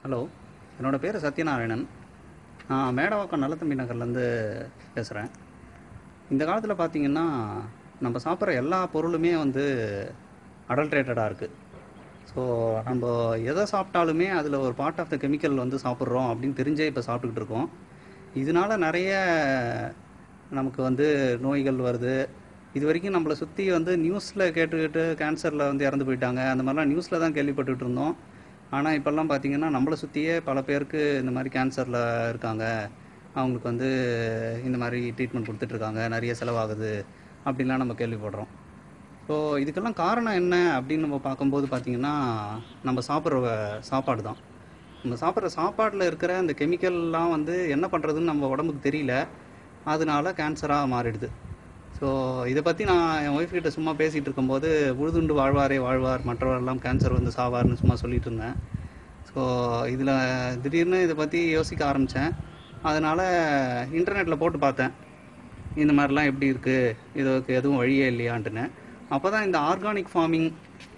Hello, என்னோடய பேர் சத்யநாராயணன். நான் மேடவாக்கம் நல்லதம்பி நகர்லேருந்து பேசுகிறேன். இந்த காலத்தில் பார்த்திங்கன்னா நம்ம சாப்பிட்ற எல்லா பொருளுமே அடல்ட்ரேட்டடாக இருக்குது. ஸோ நம்ம எதை சாப்பிட்டாலுமே அதில் ஒரு பார்ட் ஆஃப் த கெமிக்கல் சாப்பிட்றோம் அப்படின்னு தெரிஞ்சே இப்போ சாப்பிட்டுக்கிட்டு இருக்கோம். இதனால் நிறைய நமக்கு நோய்கள் வருது. இது வரைக்கும் நம்மளை சுற்றி நியூஸில் கேட்டுக்கிட்டு கேன்சரில் இறந்து போயிட்டாங்க, அந்த மாதிரிலாம் நியூஸில் தான் கேள்விப்பட்டுக்கிட்டு இருந்தோம். ஆனால் இப்போல்லாம் பார்த்திங்கன்னா நம்மளை சுற்றியே பல பேருக்கு இந்த மாதிரி கேன்சரில் இருக்காங்க, அவங்களுக்கு இந்த மாதிரி ட்ரீட்மெண்ட் கொடுத்துட்ருக்காங்க, நிறைய செலவாகுது அப்படின்லாம் நம்ம கேள்விப்படுறோம். ஸோ இதுக்கெல்லாம் காரணம் என்ன அப்படின்னு நம்ம பார்க்கும்போது பார்த்திங்கன்னா நம்ம சாப்பிட்ற சாப்பாடு தான். நம்ம சாப்பிட்ற சாப்பாட்டில் இருக்கிற அந்த கெமிக்கல்லாம் என்ன பண்ணுறதுன்னு நம்ம உடம்புக்கு தெரியல, அதனால கேன்சராக மாறிடுது. ஸோ இதை பற்றி நான் என் ஒய்ஃப்கிட்ட சும்மா பேசிகிட்டு இருக்கும்போது உழுதுண்டு வாழ்வாரே வாழ்வார், மற்றவரெல்லாம் கேன்சர் சாவார்னு சும்மா சொல்லிகிட்டு இருந்தேன். ஸோ இதில் திடீர்னு இதை பற்றி யோசிக்க ஆரம்பித்தேன். அதனால் இன்டர்நெட்டில் போட்டு பார்த்தேன், இந்த மாதிரிலாம் எப்படி இருக்குது, இதுக்கு எதுவும் வழியே இல்லையான்ட்டுன்னு. அப்போ தான் இந்த ஆர்கானிக் ஃபார்மிங்,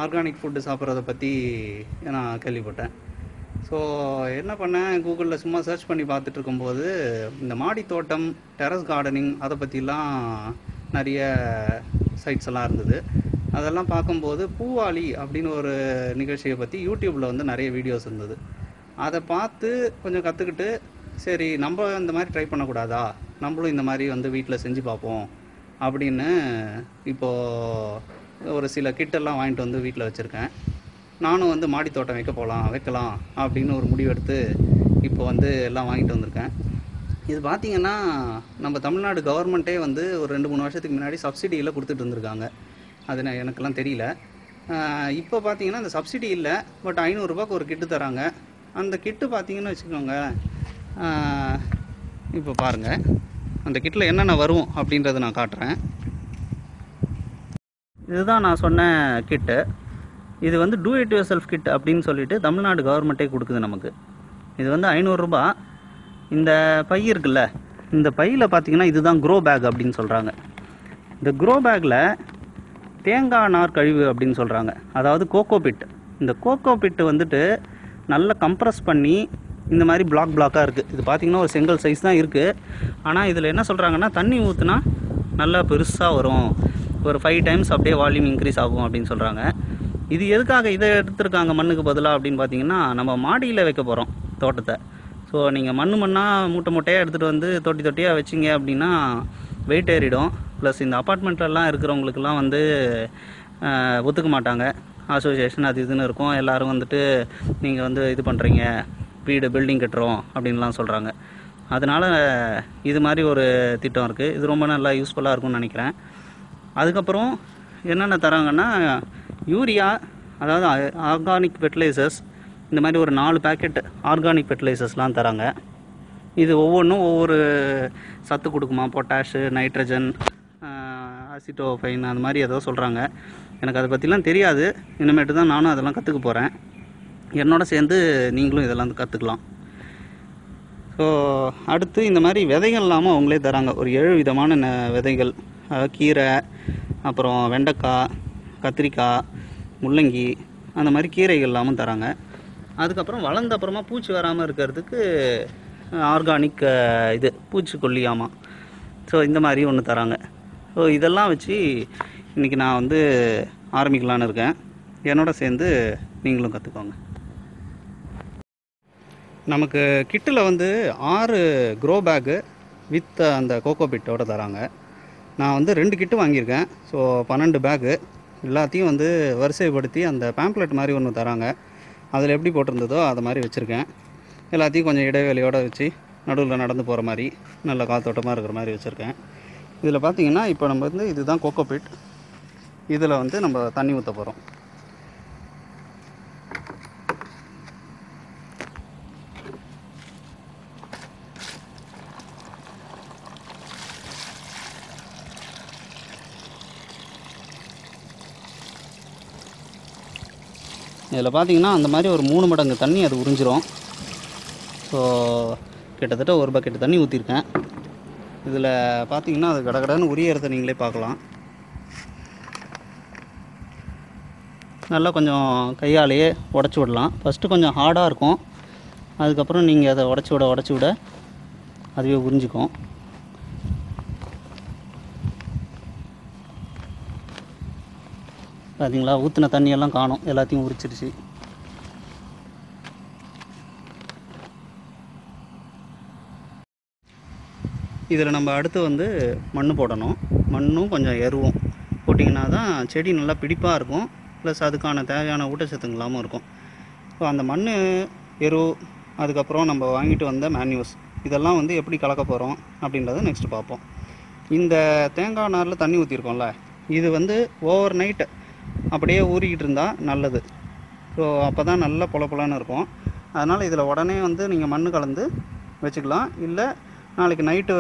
ஆர்கானிக் ஃபுட்டு சாப்பிட்றத பற்றி நான் கேள்விப்பட்டேன். ஸோ என்ன பண்ணேன், கூகுளில் சும்மா சர்ச் பண்ணி பார்த்துட்டு இருக்கும்போது இந்த மாடி தோட்டம், டெரஸ் கார்டனிங், அதை பற்றிலாம் நிறைய சைட்ஸ் எல்லாம் இருந்தது. அதெல்லாம் பார்க்கும்போது பூவாளி அப்படின்னு ஒரு நிகழ்ச்சியை பற்றி யூடியூப்பில் நிறைய வீடியோஸ் இருந்தது. அதை பார்த்து கொஞ்சம் கற்றுக்கிட்டு, சரி நம்ம இந்த மாதிரி ட்ரை பண்ணக்கூடாதா, நம்மளும் இந்த மாதிரி வீட்டில் செஞ்சு பார்ப்போம் அப்படின்னு இப்போது ஒரு சில கிட்டெல்லாம் வாங்கிட்டு வீட்டில் வச்சுருக்கேன். நானும் மாடி தோட்டம் வைக்கலாம் அப்படின்னு ஒரு முடிவெடுத்து இப்போ எல்லாம் வாங்கிட்டு வந்திருக்கேன். இது பார்த்திங்கன்னா நம்ம தமிழ்நாடு கவர்மெண்ட்டே ஒரு 2-3 வருஷத்துக்கு முன்னாடி சப்சிடியில் கொடுத்துட்டு இருந்திருக்காங்க. அது எனக்கெல்லாம் தெரியல. இப்போ பார்த்திங்கன்னா அந்த சப்சிடி இல்லை, பட் 500 ரூபாய்க்கு ஒரு கிட்டு தராங்க. அந்த கிட்டு பார்த்திங்கன்னு வச்சுக்கோங்க, இப்போ பாருங்கள் அந்த கிட்டில் என்னென்ன வரும் அப்படின்றத நான் காட்டுறேன். இதுதான் நான் சொன்ன கிட்டு. இது do it yourself kit அப்படின்னு சொல்லிட்டு தமிழ்நாடு கவர்மெண்ட்டே கொடுக்குது நமக்கு. இது 500 ரூபா. இந்த பை இருக்குல்ல, இந்த பையில் பார்த்தீங்கன்னா இதுதான் க்ரோ பேக் அப்படின்னு சொல்கிறாங்க. இந்த க்ரோ பேக்கில் தேங்காய் நார் கழிவு அப்படின்னு சொல்கிறாங்க, அதாவது கோகோ பிட். இந்த கோகோ பிட்டு நல்லா கம்ப்ரஸ் பண்ணி இந்த மாதிரி பிளாக்காக இருக்குது. இது பார்த்திங்கன்னா ஒரு செங்கல் சைஸ் தான் இருக்குது. ஆனால் இதில் என்ன சொல்கிறாங்கன்னா, தண்ணி ஊற்றுனா நல்லா பெருசாக வரும், ஒரு 5 டைம்ஸ் அப்படியே வால்யூம் இன்க்ரீஸ் ஆகும் அப்படின்னு சொல்கிறாங்க. இது எதுக்காக இதை எடுத்துருக்காங்க மண்ணுக்கு பதிலாக அப்படின்னு பார்த்தீங்கன்னா, நம்ம மாடியில் வைக்க போகிறோம் தோட்டத்தை. ஸோ நீங்கள் மண்ணாக மூட்டையாக எடுத்துகிட்டு தொட்டியாக வச்சிங்க அப்படின்னா வெயிட் ஏறிடும். ப்ளஸ் இந்த அப்பார்ட்மெண்ட்லலாம் இருக்கிறவங்களுக்கெல்லாம் ஒத்துக்க மாட்டாங்க. அசோசியேஷன் அது இதுன்னு இருக்கும். எல்லோரும் நீங்கள் இது பண்ணுறீங்க, பில்டிங் கட்டுறோம் அப்படின்லாம் சொல்கிறாங்க. அதனால் இது மாதிரி ஒரு திட்டம் இருக்குது. இது ரொம்ப நல்லா யூஸ்ஃபுல்லாக இருக்கும்னு நினைக்கிறேன். அதுக்கப்புறம் என்னென்ன தராங்கன்னா, யூரியா, அதாவது ஆர்கானிக் ஃபெர்டிலைசர்ஸ், இந்த மாதிரி ஒரு 4 பேக்கெட் ஆர்கானிக் ஃபெர்டிலைசர்ஸ்லாம் தராங்க. இது ஒவ்வொன்றும் ஒவ்வொரு சத்து கொடுக்குமா, பொட்டாஷு, நைட்ரஜன், அசிட்டோஃபைன், அந்த மாதிரி ஏதோ சொல்கிறாங்க. எனக்கு அதை பற்றிலாம் தெரியாது. இனிமேட்டு தான் நானும் அதெல்லாம் கற்றுக்க போகிறேன். என்னோட சேர்ந்து நீங்களும் இதெல்லாம் கற்றுக்கலாம். ஸோ அடுத்து இந்த மாதிரி விதைகள் இல்லாமல் அவங்களே தராங்க. ஒரு 7 விதமான விதைகள், கீரை, அப்புறம் வெண்டைக்காய், கத்திரிக்காய், முள்ளங்கி, அந்த மாதிரி கீரைகள் இல்லாமல் தராங்க. அதுக்கப்புறம் வளர்ந்த அப்புறமா பூச்சி வராமல் இருக்கிறதுக்கு ஆர்கானிக் இது பூச்சிக்கொல்லியாமா. ஸோ இந்த மாதிரி ஒன்று தராங்க. ஸோ இதெல்லாம் வச்சு இன்றைக்கி நான் ஆரம்பிக்கலான்னு இருக்கேன். என்னோட சேர்ந்து நீங்களும் கற்றுக்கோங்க. நமக்கு கிட்டில் 6 க்ரோ பேக்கு வித் அந்த கோகோ பிட்டோடு தராங்க. நான் 2 கிட்டு வாங்கியிருக்கேன். ஸோ 12 பேக்கு எல்லாத்தையும் வரிசைப்படுத்தி அந்த பேம்ப்ளெட் மாதிரி ஒன்று தராங்க. அதில் எப்படி போட்டிருந்ததோ அதை மாதிரி வச்சுருக்கேன். எல்லாத்தையும் கொஞ்சம் இடைவெளியோடு வச்சு நடுவில் நடந்து போகிற மாதிரி நல்ல காத்தோட்டமாக இருக்கிற மாதிரி வச்சுருக்கேன். இதில் பார்த்திங்கன்னா இப்போ நம்ம இதுதான் கோகோ பிட். இதில் நம்ம தண்ணி ஊற்ற போகிறோம். இதில் பார்த்திங்கன்னா அந்த மாதிரி ஒரு 3 மடங்கு தண்ணி அது உறிஞ்சிரும். ஸோ கிட்டத்தட்ட ஒரு பக்கெட் தண்ணி ஊற்றிருக்கேன். இதில் பார்த்திங்கன்னா அது கடகடன்னு உரியறதை நீங்களே பார்க்கலாம். நல்லா கொஞ்சம் கையாலேயே உடச்சி விடலாம். ஃபஸ்ட்டு கொஞ்சம் ஹார்டாக இருக்கும், அதுக்கப்புறம் நீங்கள் அதை உடச்சி விட அதுவே உறிஞ்சிக்கும். பார்த்தீங்களா, ஊற்றின தண்ணியெல்லாம் காணும், எல்லாத்தையும் உரிச்சிருச்சு. இதில் நம்ம அடுத்து வந்து மண் போடணும். மண்ணும் கொஞ்சம் எருவும் போட்டிங்கன்னா தான் செடி நல்லா பிடிப்பாக இருக்கும், ப்ளஸ் அதுக்கான தேவையான ஊட்டச்சத்துங்களாகவும் இருக்கும். ஸோ அந்த மண், எரு, அதுக்கப்புறம் நம்ம வாங்கிட்டு வந்த மேன்யூஸ், இதெல்லாம் வந்து எப்படி கலக்க போகிறோம் அப்படின்றத நெக்ஸ்ட்டு பார்ப்போம். இந்த தேங்காய் நாரில் தண்ணி ஊற்றிருக்கோம்ல, இது வந்து ஓவர் நைட் அப்படியே ஊறிக்கிட்டு இருந்தால் நல்லது. ஸோ அப்போ தான் நல்லா பொலன்னு இருக்கும். அதனால் இதில் உடனே வந்து நீங்கள் மண் கலந்து வச்சுக்கலாம். இல்லை நாளைக்கு நைட்டு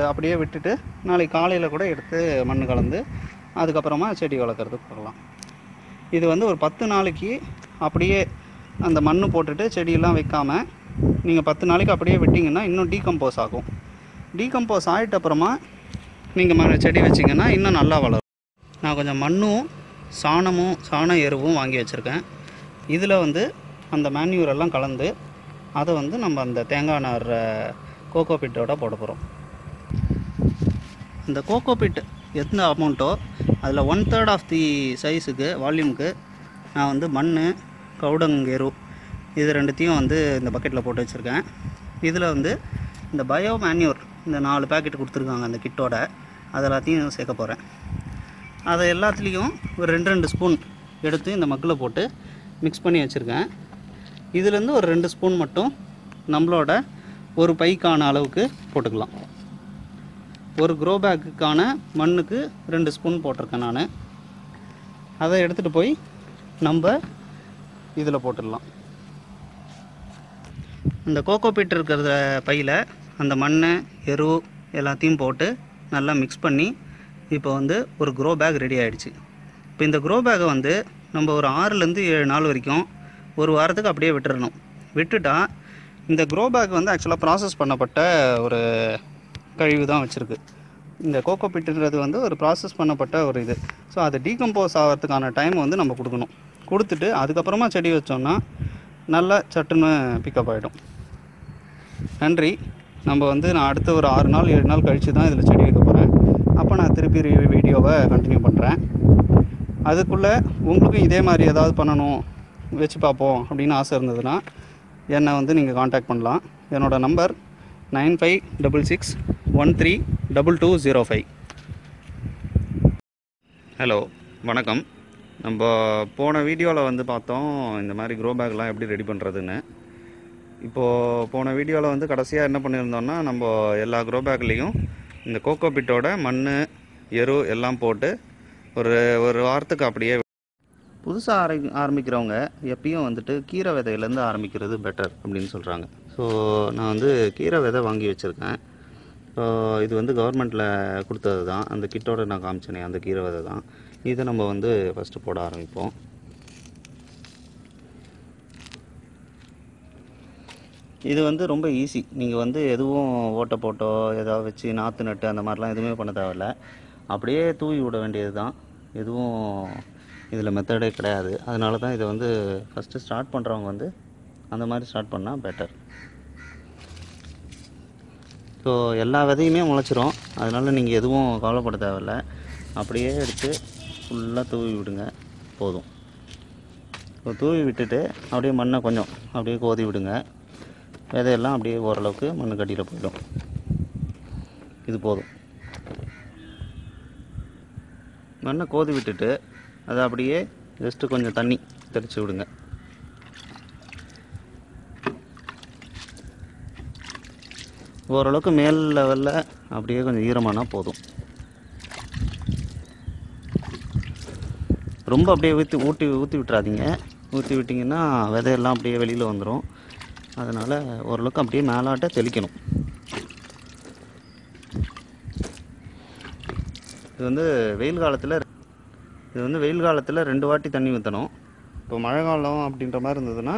அப்படியே விட்டுட்டு நாளைக்கு காலையில் கூட எடுத்து மண் கலந்து அதுக்கப்புறமா செடி வளர்க்குறதுக்கு போகலாம். இது வந்து ஒரு 10 நாளைக்கு அப்படியே அந்த மண் போட்டுட்டு செடியெல்லாம் வைக்காமல் நீங்கள் 10 நாளைக்கு அப்படியே விட்டிங்கன்னா இன்னும் டீகம்போஸ் ஆகும். டீகம்போஸ் ஆகிட்ட அப்புறமா நீங்கள் செடி வச்சிங்கன்னா இன்னும் நல்லா வளரும். நான் கொஞ்சம் மண்ணும் சாண எருவும் வாங்கி வச்சுருக்கேன். இதில் வந்து அந்த மேன்யூரெல்லாம் கலந்து அதை வந்து நம்ம அந்த தேங்காய் நார் கோகோ பிட்டோட போட போகிறோம். இந்த கோகோ பிட் எந்த அமௌண்ட்டோ அதில் 1/3 ஆஃப் தி சைஸுக்கு வால்யூமுக்கு நான் வந்து மண், கவுடங்கெரு இது ரெண்டுத்தையும் வந்து இந்த பக்கெட்டில் போட்டு வச்சுருக்கேன். இதில் வந்து இந்த பயோ மேன்யூர் இந்த 4 பேக்கெட் கொடுத்துருக்காங்க அந்த கிட்டோட, அது எல்லாத்தையும் சேர்க்க போகிறேன். அதை எல்லாத்துலேயும் ஒரு 2 ஸ்பூன் எடுத்து இந்த மக்கில் போட்டு மிக்ஸ் பண்ணி வச்சுருக்கேன். இதுலேருந்து ஒரு 2 ஸ்பூன் மட்டும் நம்மளோட ஒரு பைக்கான அளவுக்கு போட்டுக்கலாம். ஒரு க்ரோ பேக்குக்கான மண்ணுக்கு 2 ஸ்பூன் போட்டிருக்கேன் நான். அதை எடுத்துகிட்டு போய் நம்ம இதில் போட்டுடலாம். இந்த கோகோ பீட் இருக்கிற பையில் அந்த மண், எரு எல்லாத்தையும் போட்டு நல்லா மிக்ஸ் பண்ணி இப்போ வந்து ஒரு க்ரோ பேக் ரெடி ஆகிடுச்சு. இப்போ இந்த க்ரோ பேக்கை வந்து நம்ம ஒரு 6லேருந்து 7 நாள் வரைக்கும் ஒரு வாரத்துக்கு அப்படியே விட்டுறணும். விட்டுட்டா இந்த க்ரோ பேக் வந்து ஆக்சுவலாக ப்ராசஸ் பண்ணப்பட்ட ஒரு கழிவு தான் வச்சுருக்கு. இந்த கோகோ பிட்டுன்றது வந்து ஒரு ப்ராசஸ் பண்ணப்பட்ட ஒரு இது. ஸோ அது டீகம்போஸ் ஆகிறதுக்கான டைம் வந்து நம்ம கொடுக்கணும். கொடுத்துட்டு அதுக்கப்புறமா செடி வச்சோம்னா நல்லா சட்டுன்னு பிக்கப் ஆகிடும். நன்றி. நம்ம வந்து நான் அடுத்த ஒரு 6 நாள் 7 நாள் கழித்து தான் இதில் செடி வைக்க போகிறேன். அப்போ நான் திருப்பி வீடியோவை கண்டினியூ பண்ணுறேன். அதுக்குள்ளே உங்களுக்கும் இதே மாதிரி ஏதாவது பண்ணணும், வச்சு பார்ப்போம் அப்படின்னு ஆசை இருந்ததுன்னா என்னை வந்து நீங்கள் காண்டாக்ட் பண்ணலாம். என்னோடய நம்பர் 9566132205. ஹலோ, வணக்கம். நம்ம போன வீடியோவில் வந்து பார்த்தோம் இந்த மாதிரி க்ரோ பேக்லாம் எப்படி ரெடி பண்ணுறதுன்னு. இப்போது போன வீடியோவில் வந்து கடைசியாக என்ன பண்ணியிருந்தோம்னா, நம்ம எல்லா க்ரோ பேக்லேயும் இந்த கோகோ பிட்டோட மண், எரு எல்லாம் போட்டு ஒரு வாரத்துக்கு அப்படியே. புதுசாக ஆரம்பிக்கிறவங்க எப்பயும் வந்துட்டு கீரை விதையிலேருந்து ஆரம்பிக்கிறது பெட்டர் அப்படின்னு சொல்கிறாங்க. ஸோ நான் வந்து கீரை விதை வாங்கி வச்சுருக்கேன். ஸோ இது வந்து கவர்மெண்ட்டில் கொடுத்தது தான், அந்த கிட்டோட நான் காமிச்சேனே அந்த கீரை விதை தான். இதை நம்ம வந்து ஃபஸ்ட்டு போட ஆரம்பிப்போம். இது வந்து ரொம்ப ஈஸி. நீங்கள் வந்து எதுவும் ஓட்டை போட்டோ ஏதாவது வச்சு நாற்று நட்டு அந்த மாதிரிலாம் எதுவுமே பண்ண தேவையில்லை. அப்படியே தூவி விட வேண்டியது தான். எதுவும் இதில் மெத்தடே கிடையாது. அதனால தான் இதை வந்து ஃபஸ்ட்டு ஸ்டார்ட் பண்ணுறவங்க வந்து அந்த மாதிரி ஸ்டார்ட் பண்ணால் பெட்டர். ஸோ எல்லா விதையுமே முளைச்சிரும், அதனால் நீங்கள் எதுவும் கவலைப்பட தேவையில்ல. அப்படியே எடுத்து ஃபுல்லாக தூவி விடுங்க, போதும். ஸோ தூவி விட்டுட்டு அப்படியே மண்ணை கொஞ்சம் அப்படியே கோதி விடுங்க. விதையெல்லாம் அப்படியே ஓரளவுக்கு மண் கட்டியில் போயிடும். இது போதும். மண்ணை கோதி விட்டுட்டு அதை அப்படியே ஜஸ்ட்டு கொஞ்சம் தண்ணி தெளித்து விடுங்க. ஓரளவுக்கு மேல் லெவலில் அப்படியே கொஞ்சம் ஈரமானால் போதும். ரொம்ப அப்படியே ஊற்றி விட்டுறாதீங்க. ஊற்றி விட்டிங்கன்னா விதையெல்லாம் அப்படியே வெளியில் வந்துடும். அதனால் ஓரளவுக்கு அப்படியே மேலாட்ட தெளிக்கணும். இது வந்து வெயில் காலத்தில் 2 வாட்டி தண்ணி ஊற்றணும். இப்போ மழை காலம் அப்படின்ற மாதிரி இருந்ததுன்னா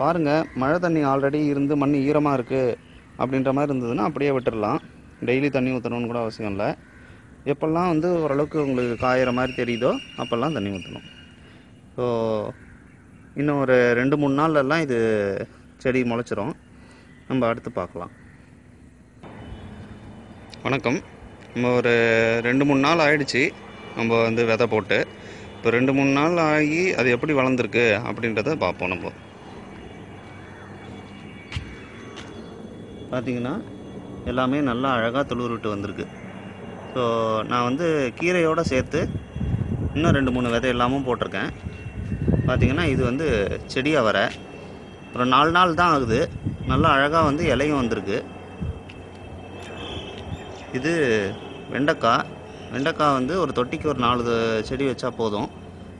பாருங்கள், மழை தண்ணி ஆல்ரெடி இருந்து மண் ஈரமாக இருக்குது அப்படின்ற மாதிரி இருந்ததுன்னா அப்படியே விட்டுடலாம். டெய்லி தண்ணி ஊற்றணும்னு கூட அவசியம் இல்லை. எப்போல்லாம் வந்து ஓரளவுக்கு உங்களுக்கு காயிற மாதிரி தெரியுதோ அப்போல்லாம் தண்ணி ஊற்றணும். ஸோ இன்னும் ஒரு 2-3 நாள்லாம் இது செடி முளைச்சிரும். நம்ம அடுத்து பார்க்கலாம். வணக்கம். நம்ம ஒரு 2-3 நாள் ஆயிடுச்சு நம்ம வந்து விதை போட்டு. இப்போ 2-3 நாள் ஆகி அது எப்படி வளர்ந்துருக்கு அப்படின்றத பார்ப்போம். நம்ம பார்த்திங்கன்னா எல்லாமே நல்லா அழகாக துளிர்விட்டு வந்திருக்கு. ஸோ நான் வந்து கீரையோடு சேர்த்து இன்னும் 2-3 விதை எல்லாமும் போட்டிருக்கேன். பார்த்திங்கன்னா இது வந்து செடியாக வர ஒரு 4 நாள் தான் ஆகுது. நல்லா அழகாக வந்து இலையும் வந்திருக்கு. இது வெண்டைக்காய் வந்து ஒரு தொட்டிக்கு ஒரு 4 செடி வச்சா போதும்.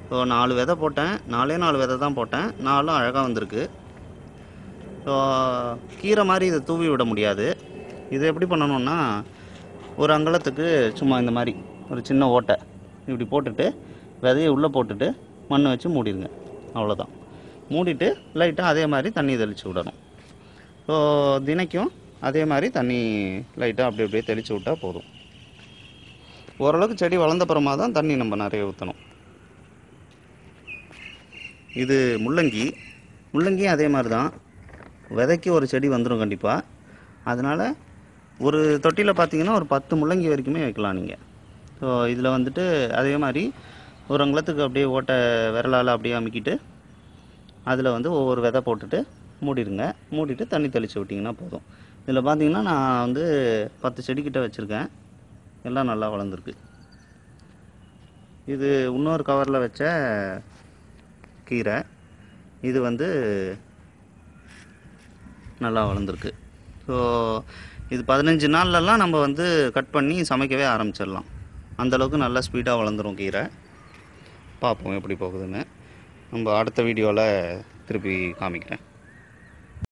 ஸோ 4 விதை போட்டேன். 4 விதை தான் போட்டேன். 4ம் அழகாக வந்திருக்கு. ஸோ கீரை மாதிரி இதை தூவி விட முடியாது. இது எப்படி பண்ணணுன்னா, ஒரு அங்கலத்துக்கு சும்மா இந்த மாதிரி ஒரு சின்ன ஓட்டை இப்படி போட்டுட்டு விதையை உள்ளே போட்டுட்டு மண் வச்சு மூடிடுங்க. அவ்வளோதான். மூடிட்டு லைட்டாக அதே மாதிரி தண்ணி தெளித்து விடணும். ஸோ தினைக்கும் அதே மாதிரி தண்ணி லைட்டாக அப்படி அப்படியே தெளித்து விட்டால் போதும். ஓரளவுக்கு செடி வளர்ந்தப்புறமா தான் தண்ணி நம்ம நிறைய ஊற்றணும். இது முள்ளங்கியும் அதே மாதிரி தான். விதைக்கு ஒரு செடி வந்துடும் கண்டிப்பாக. அதனால் ஒரு தொட்டியில் பார்த்தீங்கன்னா ஒரு 10 முள்ளங்கி வரைக்குமே வைக்கலாம் நீங்கள். ஸோ இதில் வந்துட்டு அதே மாதிரி ஒரு அங்கலத்துக்கு அப்படியே ஓட்டை விரலால் அப்படியே அமுக்கிட்டு அதில் வந்து ஒவ்வொரு விதை போட்டுட்டு மூடிட்டு தண்ணி தெளித்து விட்டிங்கன்னா போதும். இதில் பார்த்தீங்கன்னா நான் வந்து 10 செடிக்கிட்ட வச்சுருக்கேன். எல்லாம் நல்லா வளர்ந்துருக்கு. இது இன்னொரு கவரில் வச்ச கீரை. இது வந்து நல்லா வளர்ந்துருக்கு. ஸோ இது 15 நாள்லலாம் நம்ம வந்து கட் பண்ணி சமைக்கவே ஆரம்பிச்சிடலாம். அந்தளவுக்கு நல்லா ஸ்பீடாக வளர்ந்துடும் கீரை. பார்ப்போம் எப்படி போகுதுன்னு. நம்ம அடுத்த வீடியோவில் திருப்பி காமிக்கிறேன்.